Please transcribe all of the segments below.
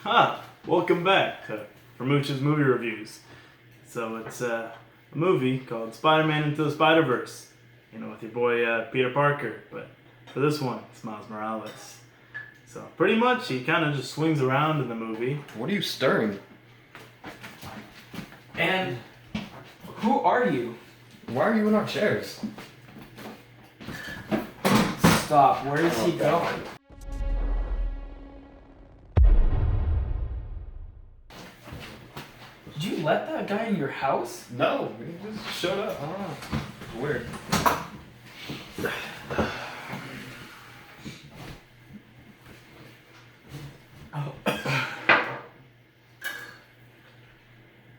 Welcome back to Mooch's Movie Reviews. So it's a movie called Spider-Man Into the Spiderverse, with your boy Peter Parker, but for this one, it's Miles Morales. So pretty much he kind of just swings around in the movie. What are you stirring? And who are you? Why are you in our chairs? Stop, where is he going? Did you let that guy in your house? No, he just showed up. I don't know. It's weird. Oh.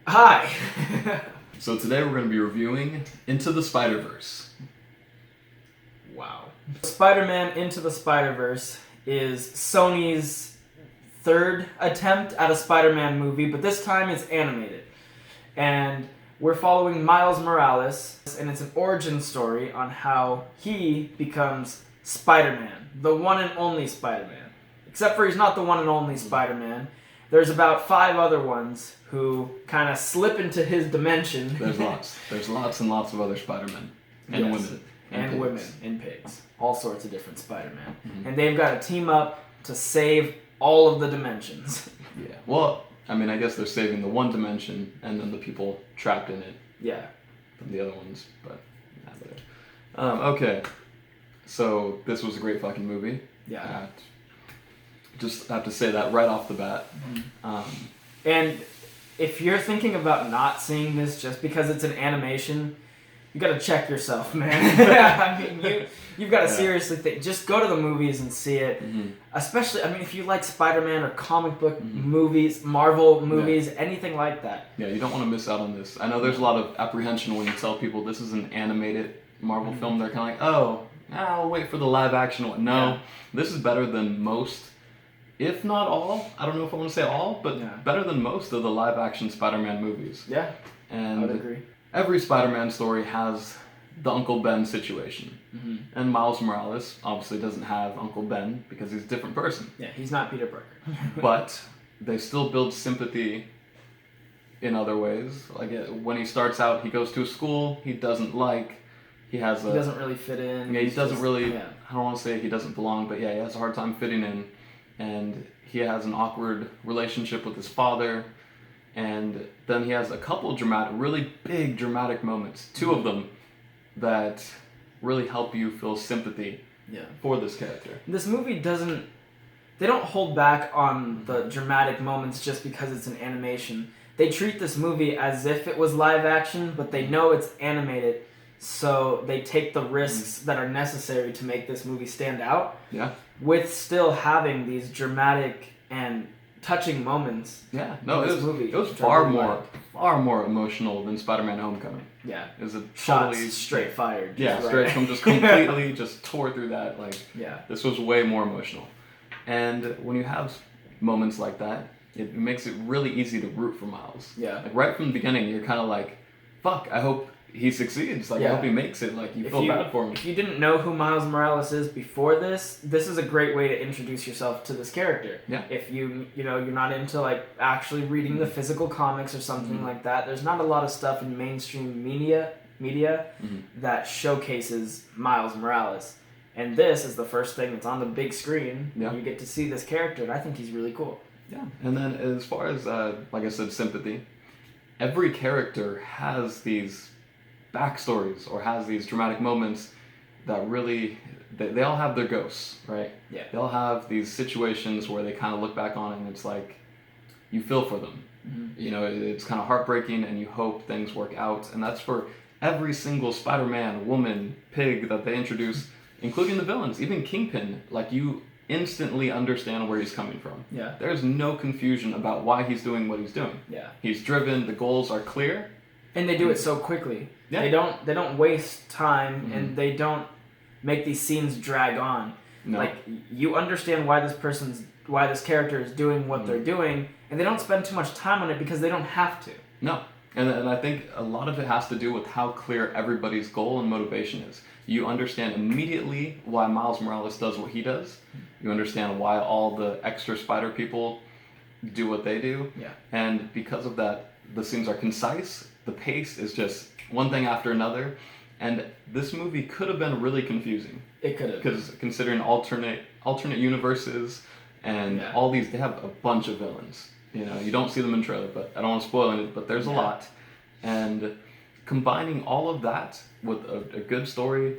Hi. So today we're going to be reviewing Into the Spiderverse. Wow. Spider-Man Into the Spiderverse is Sony's third attempt at a Spider-Man movie, but this time it's animated. And we're following Miles Morales, and it's an origin story on how he becomes Spider-Man, the one and only Spider-Man. Except for he's not the one and only Spider-Man. There's about 5 other ones who kind of slip into his dimension. There's lots. There's lots and lots of other Spider-Men. And Yes. women. And pigs. women and pigs. All sorts of different Spider-Man. Mhm. And they've got to team up to save all of the dimensions. Yeah. Well, I mean, I guess they're saving the one dimension and then the people trapped in it Yeah. from the other ones. But, okay. So this was a great fucking movie. Yeah. Just have to say that right off the bat. And if you're thinking about not seeing this just because it's an animation, you gotta check yourself, man. I mean, you've got to seriously think. Just go to the movies and see it. Mhm. Especially, I mean, if you like Spider-Man or comic book movies, Marvel movies, anything like that. Yeah, you don't want to miss out on this. I know there's a lot of apprehension when you tell people this is an animated Marvel film. They're kind of like, I'll wait for the live action one. No, this is better than most, if not all. I don't know if I want to say all, but better than most of the live action Spider-Man movies. Yeah, And I would agree. every Spider-Man story has the Uncle Ben situation. And Miles Morales obviously doesn't have Uncle Ben because he's a different person. Yeah, he's not Peter Parker. But they still build sympathy in other ways. Like when he starts out, he goes to a school he doesn't like. He doesn't really fit in. Yeah, he doesn't just, really. I don't want to say he doesn't belong, but yeah, he has a hard time fitting in, and he has an awkward relationship with his father, and then he has a couple really big dramatic moments. 2 of them that really help you feel sympathy for this character. This movie they don't hold back on the dramatic moments just because it's an animation. They treat this movie as if it was live action, but they know it's animated, so they take the risks that are necessary to make this movie stand out. Yeah. With still having these dramatic and touching moments. Yeah. No, it was far more emotional than Spider-Man: Homecoming. Yeah. It was a Shots totally straight fired. Yeah, straight from just completely just tore through that. Yeah. This was way more emotional. And when you have moments like that, it makes it really easy to root for Miles. Yeah. Like right from the beginning, you're kind of like, fuck, I hope he succeeds. I hope he makes it. Like, you feel bad for him. If you didn't know who Miles Morales is before this is a great way to introduce yourself to this character. Yeah. If you're not into like actually reading the physical comics or something like that, there's not a lot of stuff in mainstream media that showcases Miles Morales. And this is the first thing that's on the big screen. Yeah. You get to see this character, and I think he's really cool. Yeah. And then as far as, like I said, sympathy, every character has these backstories or has these dramatic moments that really, they all have their ghosts, right? Yeah. They all have these situations where they kind of look back on it and it's like, you feel for them. It's kind of heartbreaking and you hope things work out. And that's for every single Spider-Man, woman, pig that they introduce, including the villains, even Kingpin. Like, you instantly understand where he's coming from. Yeah. There's no confusion about why he's doing what he's doing. Yeah. He's driven, the goals are clear. And they do it so quickly. Yeah. They don't waste time, and they don't make these scenes drag on. No. Like, you understand why this character is doing what they're doing, and they don't spend too much time on it because they don't have to. No. And I think a lot of it has to do with how clear everybody's goal and motivation is. You understand immediately why Miles Morales does what he does. You understand why all the extra spider people do what they do. Yeah. And because of that, the scenes are concise. The pace is just one thing after another. And this movie could have been really confusing. It could have. Because considering alternate universes and all these, they have a bunch of villains. You know, you don't see them in trailer, but I don't want to spoil it, but there's a lot. And combining all of that with a good story,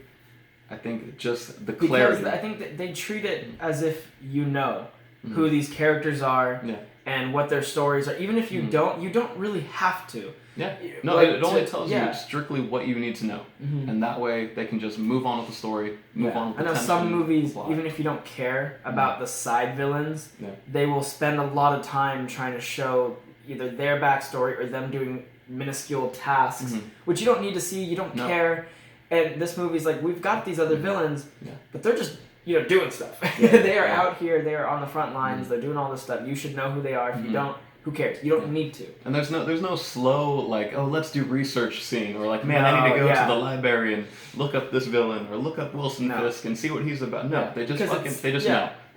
I think just the clarity. Because I think that they treat it as if you know who these characters are and what their stories are. Even if you don't really have to. Yeah. No, like, it only tells you strictly what you need to know. And that way they can just move on with the story, move on with the I know tension, some movies, plot. even if you don't care about the side villains, they will spend a lot of time trying to show either their backstory or them doing minuscule tasks, which you don't need to see, you don't care. And this movie's like, we've got these other villains, but they're just, doing stuff. They are out here, they are on the front lines, they're doing all this stuff. You should know who they are. If you don't, who cares? You don't need to. And there's no slow, like, oh, let's do research scene, or like, man, I need to go to the library and look up this villain, or look up Wilson Fisk and see what he's about. No, they just know. They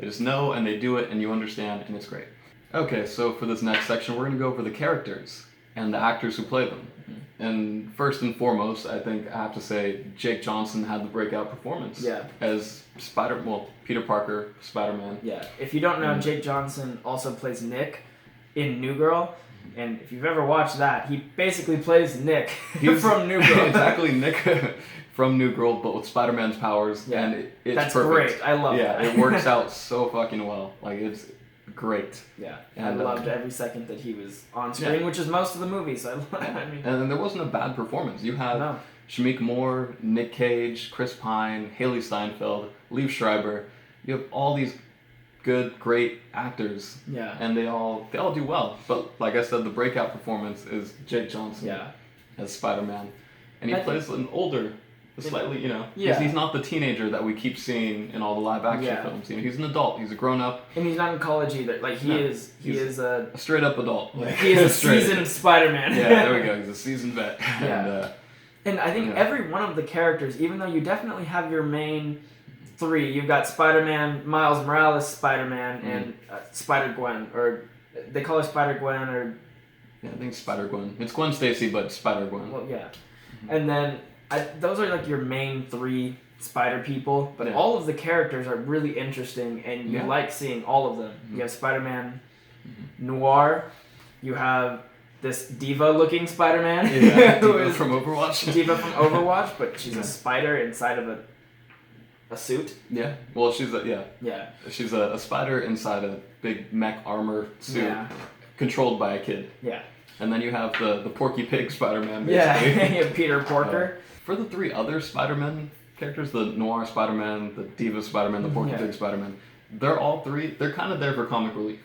just know, and they do it, and you understand, and it's great. Okay, so for this next section, we're going to go over the characters and the actors who play them. And first and foremost, I think I have to say Jake Johnson had the breakout performance as Peter Parker, Spider-Man. Yeah, if you don't know, Jake Johnson also plays Nick in New Girl. And if you've ever watched that, he basically plays Nick from New Girl. Exactly, Nick from New Girl, but with Spider-Man's powers. Yeah, and it's That's perfect. Great. I love that. Yeah, it works out so fucking well. Like, it's great. Yeah, and I loved every second that he was on screen, which is most of the movie. So and there wasn't a bad performance. You had Shamik Moore, Nick Cage, Chris Pine, Haley Steinfeld, Liev Schreiber. You have all these good, great actors. Yeah. And they all do well. But like I said, the breakout performance is Jake Johnson as Spider-Man, and he plays an older. Slightly, he's not the teenager that we keep seeing in all the live action films. He's an adult. He's a grown up, and he's not in college either. Like he is a straight up adult. He is a seasoned Spider-Man. Yeah, there we go. He's a seasoned vet. Yeah. And I think every one of the characters, even though you definitely have your main three, you've got Spider-Man, Miles Morales, Spider-Man, and Spider-Gwen, or they call her Spider-Gwen, or I think Spider-Gwen. It's Gwen Stacy, but Spider-Gwen. Well, and then. Those are like your main three spider people, but all of the characters are really interesting, and you like seeing all of them. You have Spider-Man Noir, you have this diva-looking Spider-Man, Diva from Overwatch. Diva from Overwatch, but she's a spider inside of a suit. Yeah, well, she's she's a spider inside a big mech armor suit, controlled by a kid. Yeah. And then you have the Porky Pig Spider-Man, basically. Yeah, Peter Porker. For the three other Spider-Man characters, the Noir Spider-Man, the Diva Spider-Man, the Porky Pig Spider-Man, they're kind of there for comic relief.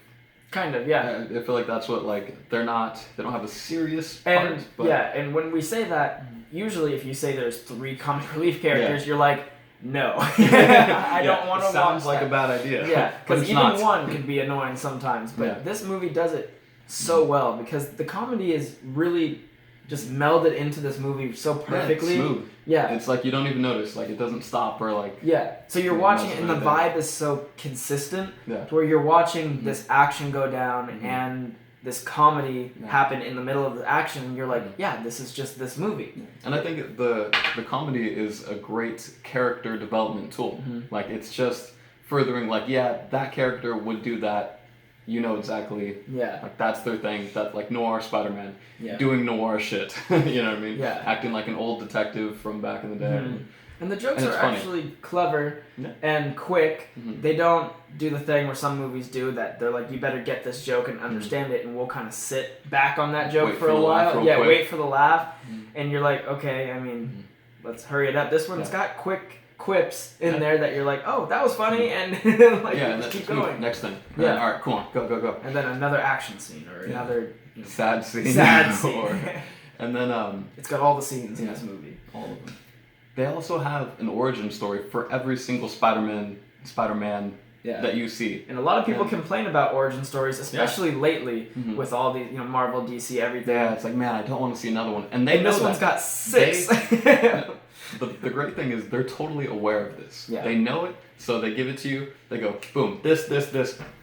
Kind of, yeah. I feel like that's what, they don't have a serious part. But and when we say that, usually if you say there's three comic relief characters, you're like, no. I don't want to watch sounds like a bad idea. Yeah, because even one can be annoying sometimes, but this movie does it so well, because the comedy is really just melded into this movie so perfectly. Yeah, it's smooth. Yeah. It's like you don't even notice. Like, it doesn't stop or like... Yeah. So you're watching it and the vibe is so consistent to where you're watching this action go down and this comedy happen in the middle of the action, and you're like, this is just this movie. And I think the comedy is a great character development tool. Like, it's just furthering, like, that character would do that. You know exactly. Yeah. Like, that's their thing. That, like, noir Spider-Man. Yeah. Doing noir shit. You know what I mean? Yeah. Acting like an old detective from back in the day. And the jokes are actually clever and quick. They don't do the thing where some movies do that. They're like, you better get this joke and understand it, and we'll kind of sit back on that joke for a while. Wait for the laugh. And you're like, okay, I mean, let's hurry it up. This one's got quick quips in there that you're like, oh, that was funny, and like, just keep going. Next thing. Yeah. All right, cool on, go. And then another action scene or another sad scene. And then it's got all the scenes in this movie. All of them. They also have an origin story for every single Spider-Man Yeah. that you see. And a lot of people Yeah. complain about origin stories, especially lately Mhm. with all these, Marvel, DC, everything. Yeah, it's like, man, I don't want to see another one. And And know this one's that. got 6. The great thing is they're totally aware of this. Yeah. They know it, so they give it to you. They go, boom, this,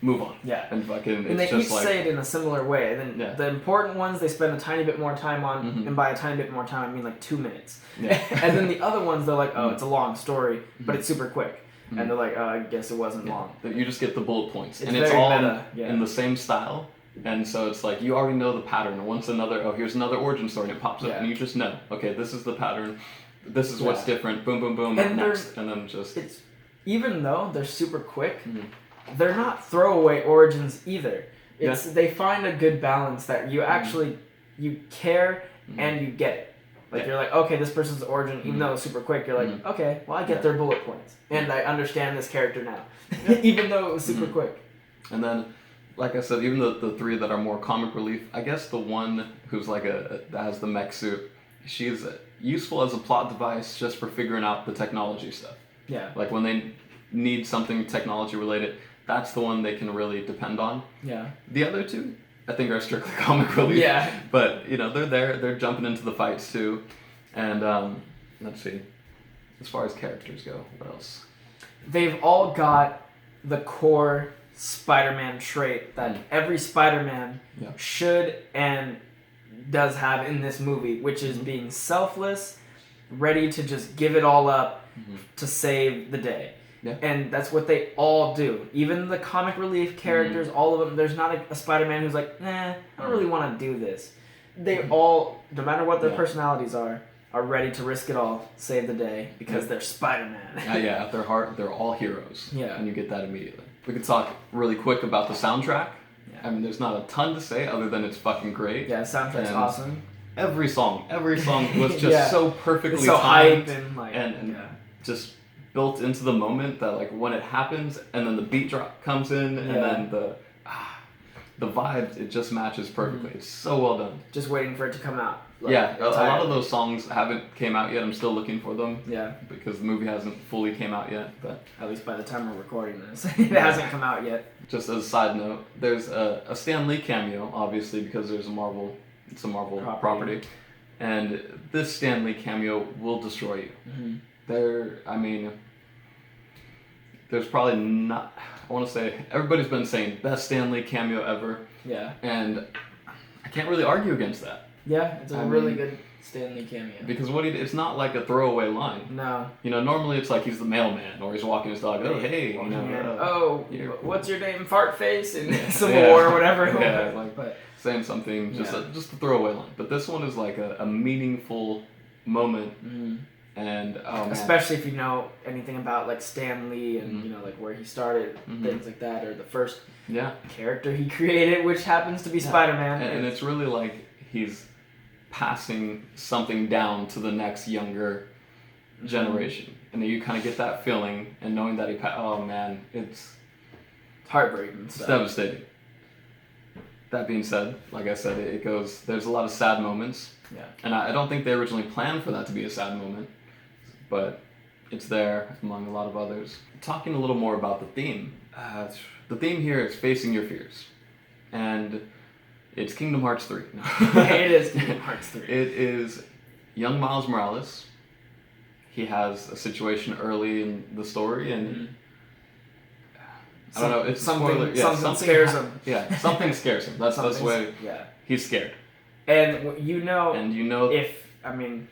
move on. Yeah. And fucking, And they it's each just like, say it in a similar way. And then Yeah. the important ones they spend a tiny bit more time on, Mhm. and by a tiny bit more time I mean like 2 minutes. Yeah. And then the other ones they're like, oh, Mhm. it's a long story, but it's super quick. Mhm. And they're like, oh, I guess it wasn't Yeah. long. You just get the bullet points, It's and it's very all meta, yeah. in the same style. And so it's like you already know the pattern. Once here's another origin story, and it pops up, Yeah. and you just know, okay, this is the pattern. This is what's Yeah. different. Boom, boom, boom. And next, and then just It's even though they're super quick, Mhm. they're not throwaway origins either. It's They find a good balance that you actually you care Mhm. and you get it. Like Yeah. you're like, okay, this person's origin, even Mhm. though it's super quick, you're like, Mhm. okay, well I get Yeah. their bullet points and I understand this character now, Yeah. even though it was super Mhm. quick. And then, like I said, even the three that are more comic relief, I guess the one who's like that has the mech suit, she's useful as a plot device just for figuring out the technology stuff. Yeah, Like when they need something technology related, that's the one they can really depend on. yeah, The other two, I think, are strictly comic relief. Yeah. But they're there. They're jumping into the fights too. And let's see. As far as characters go, what else? they've all got the core Spider-Man trait that every Spider-Man Yeah. should and does have in this movie, which is being selfless, ready to just give it all up to save the day. Yeah. And that's what they all do. Even the comic relief characters, all of them, there's not a Spider-Man who's like, nah, I don't really want to do this. They all, no matter what their Yeah. personalities are ready to risk it all, save the day, because Yeah. they're Spider-Man. Yeah, at their heart, they're all heroes. Yeah. And you get that immediately. We could talk really quick about the soundtrack. Yeah. I mean, there's not a ton to say other than it's fucking great. Yeah, the soundtrack's And awesome. Every song was just Yeah. so perfectly It's so timed hype and like, and yeah. just built into the moment that like when it happens and then the beat drop comes in and Yeah. then the vibe, it just matches perfectly. It's so well done. Just waiting for it to come out. Like, Yeah, a lot entirely. of those songs haven't came out yet. I'm still looking for them Yeah, because the movie hasn't fully came out yet. But at least by the time we're recording this. It hasn't come out yet. just as a side note, there's a Stan Lee cameo, obviously, because it's a Marvel property. And this Stan Lee cameo will destroy you. Mm-hmm. There's probably not, I want to say, everybody's been saying best Stan Lee cameo ever. Yeah. And I can't really argue against that. Yeah, it's a really good Stan Lee cameo. Because it's not like a throwaway line. No. Normally it's like he's the mailman or he's walking his dog. Oh, hey, you're- What's your name? Fart face in Civil Yeah. War or whatever. Yeah, but saying something, just Yeah. just a throwaway line. But this one is like a meaningful moment. And oh man. especially if you know anything about like Stan Lee and Mhm. like where he started, Mhm. things like that, or the first Yeah. character he created, which happens to be Yeah. Spider-Man. And it's really like he's passing something down to the next younger generation. And then you kind of get that feeling and knowing that oh man, it's heartbreaking stuff. devastating. That being said, like I said, there's a lot of sad moments. Yeah. And I don't think they originally planned for that to be a sad moment, but it's there among a lot of others. Talking a little more about the theme. The theme here is facing your fears. And it's Kingdom Hearts 3. It is Kingdom Hearts 3. It is young Miles Morales. He has a situation early in the story, and I don't know. It's a spoiler. Yeah, something scares him. Yeah, something scares him. That's the way. Yeah. He's scared, And and you know. if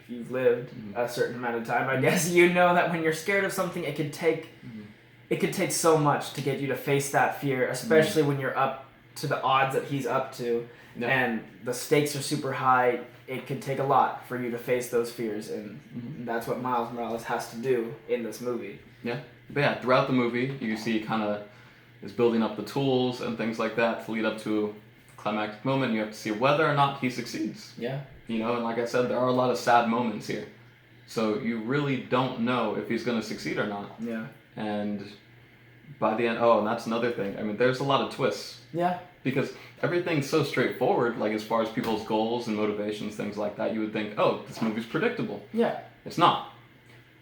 you've lived a certain amount of time, I guess you know that when you're scared of something, it could take so much to get you to face that fear, especially when you're up to the odds that he's up to, Yeah. and the stakes are super high. It could take a lot for you to face those fears, and that's what Miles Morales has to do in this movie. Yeah, but yeah, throughout the movie, you see kind of is building up the tools and things like that to lead up to a climactic moment. You have to see whether or not he succeeds. Yeah. And like I said, there are a lot of sad moments here, so you really don't know if he's going to succeed or not. Yeah. And by the end, and that's another thing. I mean, there's a lot of twists. Yeah. Because everything's so straightforward, like as far as people's goals and motivations, things like that, you would think, oh, this movie's predictable. Yeah. It's not.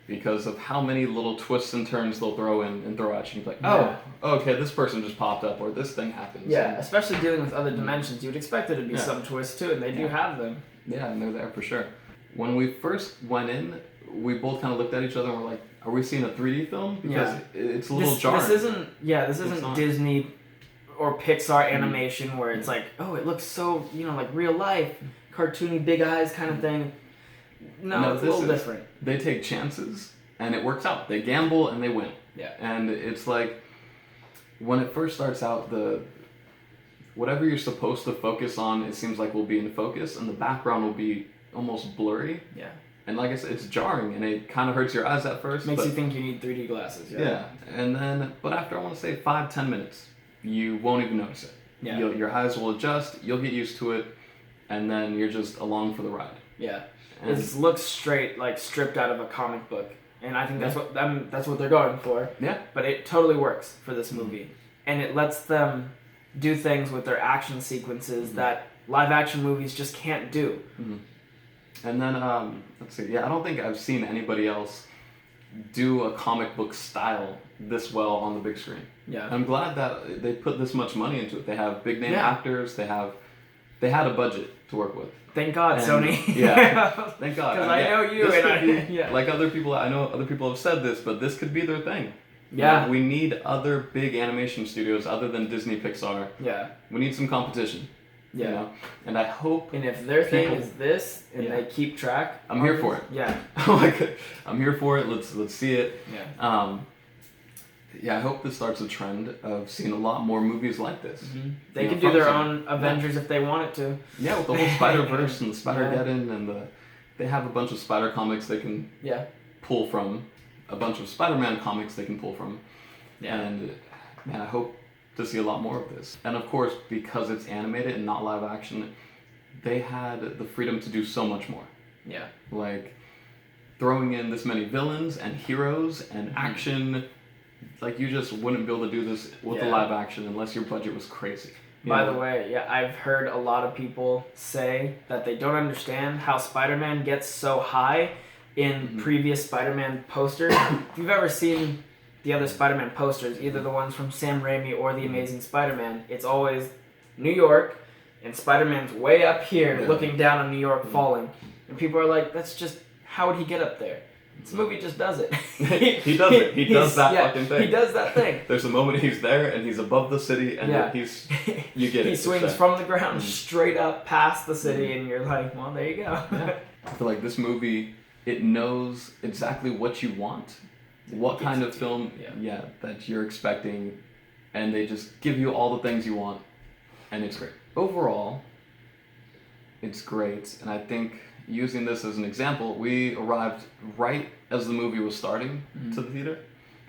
because of how many little twists and turns they'll throw in and throw at you. Like, Yeah. oh, okay, this person just popped up, or this thing happens. Yeah, And, especially dealing with other dimensions, you would expect there to be Yeah. some twists too, and they do have them. yeah, and they're there for sure. When we first went in, we both kind of looked at each other and were like, are we seeing a 3D film? Because it's a little jarring. This isn't not. Disney or Pixar animation where it's like, oh, it looks so, like real life, cartoony, big eyes kind of thing. No, it's a little different. They take chances, and it works out. They gamble, and they win. Yeah. And it's like, when it first starts out, whatever you're supposed to focus on, it seems like will be in focus, and the background will be almost blurry. Yeah. And like I said, it's jarring, and it kind of hurts your eyes at first. Makes you think you need 3D glasses. Yeah. And then, but after, I want to say 5-10 minutes, you won't even notice it. Yeah. Your eyes will adjust, you'll get used to it, and then you're just along for the ride. Yeah. And It looks straight, like stripped out of a comic book. And I think that's what they're going for. Yeah. But it totally works for this movie. And it lets them do things with their action sequences that live action movies just can't do. Mm-hmm. And then, let's see, I don't think I've seen anybody else do a comic book style this well on the big screen. Yeah. I'm glad that they put this much money into it. They have big name Yeah. actors, they had a budget to work with. Thank God, And- Sony. Yeah. Thank God. Because I know you, this and could be, yeah. like other people, I know other people have said this, but this could be their thing. Yeah. We need other big animation studios other than Disney, Pixar. Yeah. We need some competition. Yeah. You know? And I hope And if their thing People- is this, and Yeah. they keep track, I'm here for it. Yeah. I'm here for it. Let's see it. Yeah. I hope this starts a trend of seeing a lot more movies like this. Mm-hmm. They You can know, do their focusing- own Avengers if they wanted to. Yeah, with the whole Spider-Verse and the Spider-Geddon and they have a bunch of Spider comics they can Yeah. pull from, a bunch of Spider-Man comics they can pull from. Yeah. And man, I hope to see a lot more of this. And of course, because it's animated and not live action, they had the freedom to do so much more. Yeah. Like throwing in this many villains and heroes and action. Like you just wouldn't be able to do this with the Yeah. live action unless your budget was crazy. You By know? the way, I've heard a lot of people say that they don't understand how Spider-Man gets so high in previous Spider-Man posters. If you've ever seen the other Spider-Man posters, either the ones from Sam Raimi or The Amazing Spider-Man, it's always New York, and Spider-Man's way up here looking down on New York falling. And people are like, that's just, how would he get up there? This movie just does it. He does it. He does that fucking thing. He does that thing. There's a moment he's there and he's above the city and you get it. He swings It's from the ground straight up past the city, and you're like, well, there you go. I feel like this movie, it knows exactly what you want, what kind of film, that you're expecting, and they just give you all the things you want, and it's great. Overall, it's great, and I think using this as an example, we arrived right as the movie was starting to the theater,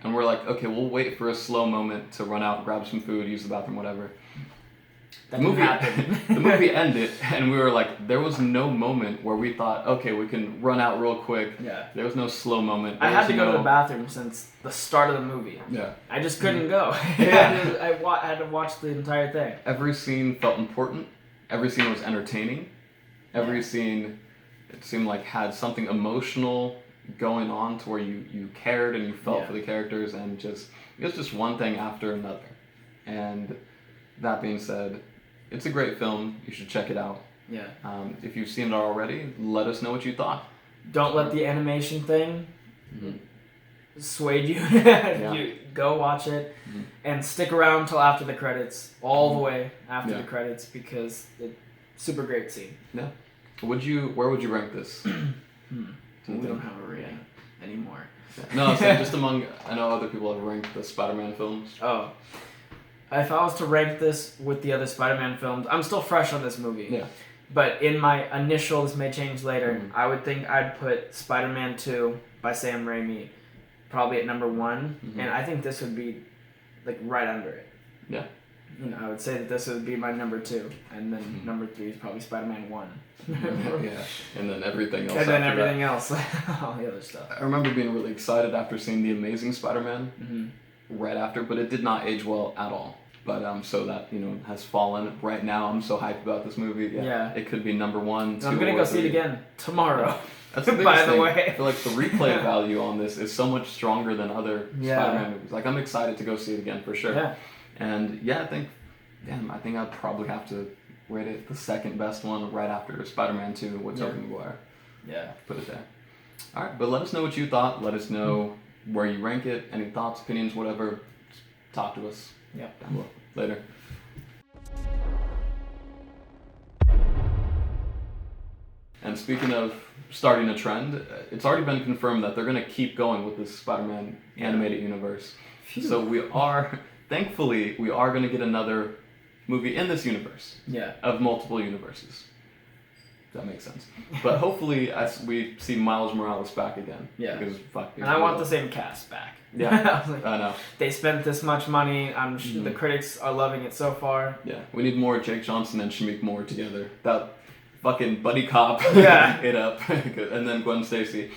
and we're like, okay, we'll wait for a slow moment to run out, grab some food, use the bathroom, whatever. That didn't happen. The movie ended, and we were like, there was no moment where we thought, okay, we can run out real quick. Yeah. There was no slow moment. I There had was to go to no- the bathroom since the start of the movie. Yeah. I just couldn't go. Yeah. I had to watch the entire thing. Every scene felt important. Every scene was entertaining. Every scene, it seemed like had something emotional going on to where you cared and you felt for the characters, and just it was just one thing after another. And that being said, it's a great film. You should check it out. Yeah. If you've seen it already, let us know what you thought. Don't let the animation thing sway you. Yeah. You go watch it and stick around till after the credits, all the way after the credits, because it's super great scene. Yeah. Where would you rank this? We don't have a rating anymore. No, I'm saying just among, I know other people have ranked the Spider-Man films. Oh. If I was to rank this with the other Spider-Man films, I'm still fresh on this movie. Yeah. But in my initial, this may change later, I would think I'd put Spider-Man 2 by Sam Raimi probably at number 1. And I think this would be like right under it. Yeah. You know, I would say that this would be my number 2. And then number 3 is probably Spider-Man 1. Yeah. And then everything else. And then after everything else. All the other stuff. I remember being really excited after seeing The Amazing Spider-Man right after, but it did not age well at all. But so that has fallen. Right now, I'm so hyped about this movie. Yeah. It could be number 1, 2, I'm gonna or go see it 3. again tomorrow. That's the biggest By the thing. way. I feel like the replay value on this is so much stronger than other Spider-Man movies. Like, I'm excited to go see it again for sure. Yeah. And I think I'd probably have to rate it the second best one right after Spider-Man 2 with Tobey Maguire. Yeah. Put it there. All right, but let us know what you thought. Let us know where you rank it. Any thoughts, opinions, whatever. Just talk to us. Yeah. Down below. Later. And speaking of starting a trend, it's already been confirmed that they're going to keep going with this Spider-Man animated universe. Phew. So thankfully, we are going to get another movie in this universe. Yeah. Of multiple universes. If that makes sense. But hopefully, we see Miles Morales back again. Yeah. Because fuck. And I want the same cast back. Yeah. I was like, I know. they spent this much money. I'm sure the critics are loving it so far. Yeah. We need more Jake Johnson and Shameik Moore together. That fucking buddy cop. Yeah. it up. Good. And then Gwen Stacy.